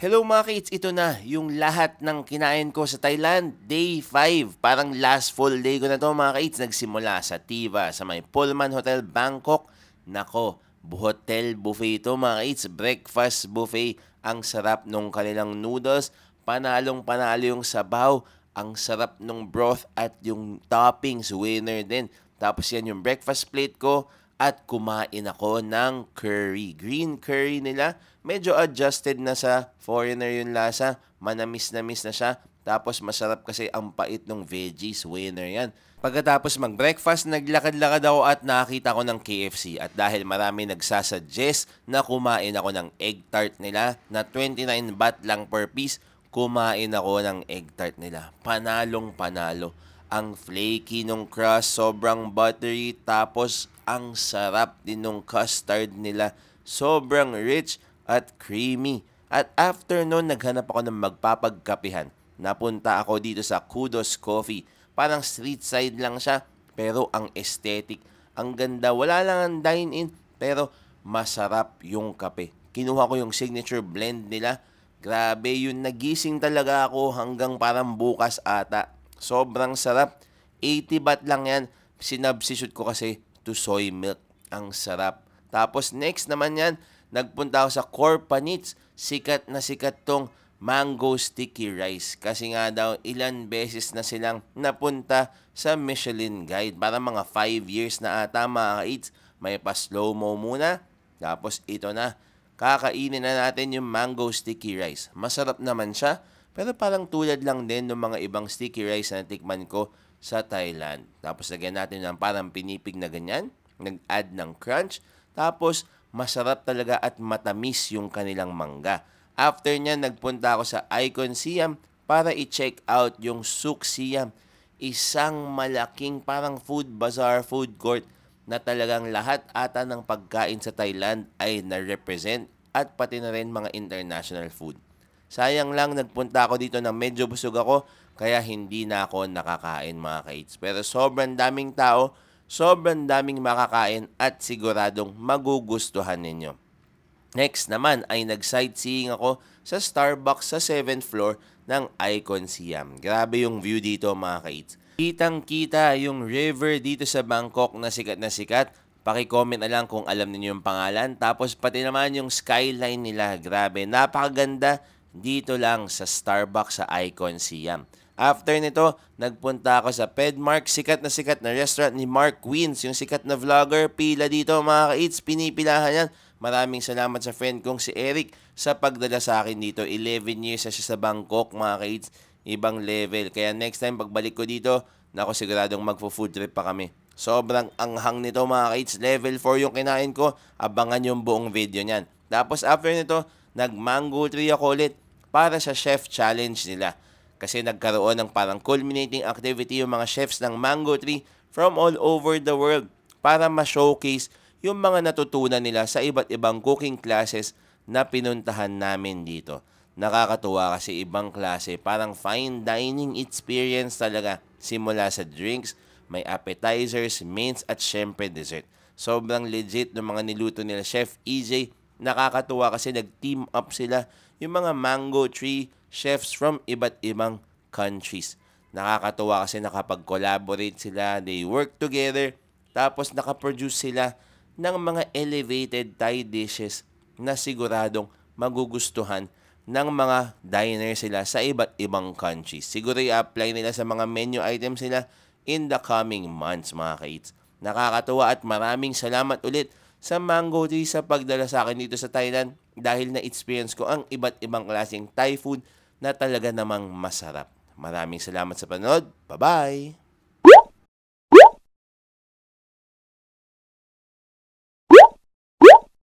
Hello mga kids, ito na yung lahat ng kinain ko sa Thailand, day 5. Parang last full day ko na to mga kids. Nagsimula sa Tiva, sa may Pullman Hotel, Bangkok. Nako, hotel buffet ito mga kids, breakfast buffet. Ang sarap nung kanilang noodles, panalong panalo yung sabaw. Ang sarap nung broth at yung toppings, winner din. Tapos yan yung breakfast plate ko at kumain ako ng curry. Green curry nila. Medyo adjusted na sa foreigner yung lasa. Manamis-namis na siya. Tapos masarap kasi ang pait ng veggies. Winner yan. Pagkatapos mag-breakfast, naglakad-lakad ako at nakakita ko ng KFC. At dahil marami nagsasuggest na kumain ako ng egg tart nila na 29 baht lang per piece, kumain ako ng egg tart nila. Panalong panalo. Ang flaky nung crust, sobrang buttery, tapos ang sarap din nung custard nila. Sobrang rich at creamy. At after nun, naghanap ako ng magpapagkapihan. Napunta ako dito sa Kudos Coffee. Parang street side lang siya, pero ang aesthetic, ang ganda. Wala lang ang dine-in, pero masarap yung kape. Kinuha ko yung signature blend nila. Grabe, yun, nagising talaga ako hanggang parang bukas ata. Sobrang sarap. 80 baht lang yan. Sinubstitute ko kasi to soy milk. Ang sarap. Tapos next naman yan, nagpunta ako sa Corpanits. Sikat na sikat tong mango sticky rice. Kasi nga daw, ilan beses na silang napunta sa Michelin Guide. Para mga 5 years na ata mga ka-eats. May pa-slow-mo muna. Tapos ito na. Kakainin na natin yung mango sticky rice. Masarap naman siya. Pero parang tulad lang din ng mga ibang sticky rice na tikman ko sa Thailand. Tapos lagyan natin ng parang pinipig na ganyan. Nag-add ng crunch. Tapos masarap talaga at matamis yung kanilang mangga. After niya, nagpunta ako sa Icon Siam para i-check out yung Suk Siam. Isang malaking parang food bazaar, food court na talagang lahat ata ng pagkain sa Thailand ay na-represent at pati na rin mga international food. Sayang lang, nagpunta ako dito nang medyo busog ako, kaya hindi na ako nakakain mga ka-eats. Pero sobrang daming tao, sobrang daming makakain at siguradong magugustuhan ninyo. Next naman ay nag-sightseeing ako sa Starbucks sa 7th floor ng Icon Siam. Grabe yung view dito mga ka-eats. Kitang-kita yung river dito sa Bangkok na sikat na sikat. Paki-comment na lang kung alam niyo yung pangalan. Tapos pati naman yung skyline nila. Grabe, napakaganda. Dito lang sa Starbucks sa Icon Siam. After nito, nagpunta ako sa Pedmark, sikat na restaurant ni Mark Wins, yung sikat na vlogger. Pila dito mga ka-eats, pinipilahan yan. Maraming salamat sa friend kong si Eric sa pagdala sa akin dito. 11 years na siya sa Bangkok mga ka-eats, ibang level. Kaya next time pagbalik ko dito, nako siguradong magpo-food trip pa kami. Sobrang anghang nito mga ka-eats, level 4 yung kinain ko, abangan yung buong video niyan. Tapos after nito, nag-mango tree ako ulit para sa chef challenge nila. Kasi nagkaroon ng parang culminating activity yung mga chefs ng mango tree from all over the world para ma-showcase yung mga natutunan nila sa iba't ibang cooking classes na pinuntahan namin dito. Nakakatuwa kasi ibang klase, parang fine dining experience talaga. Simula sa drinks, may appetizers, mains at syempre dessert. Sobrang legit ng mga niluto nila Chef EJ. Nakakatuwa kasi nag-team up sila yung mga mango tree chefs from iba't ibang countries. Nakakatuwa kasi nakapag-collaborate sila, they work together, tapos nakaproduce sila ng mga elevated Thai dishes na siguradong magugustuhan ng mga diner sila sa iba't ibang countries. Siguro i-apply nila sa mga menu items nila in the coming months mga ka-eats. Nakakatuwa at maraming salamat ulit sa Mango Tree sa pagdala sa akin dito sa Thailand dahil na-experience ko ang iba't ibang klaseng Thai food na talaga namang masarap. Maraming salamat sa panood. Bye-bye!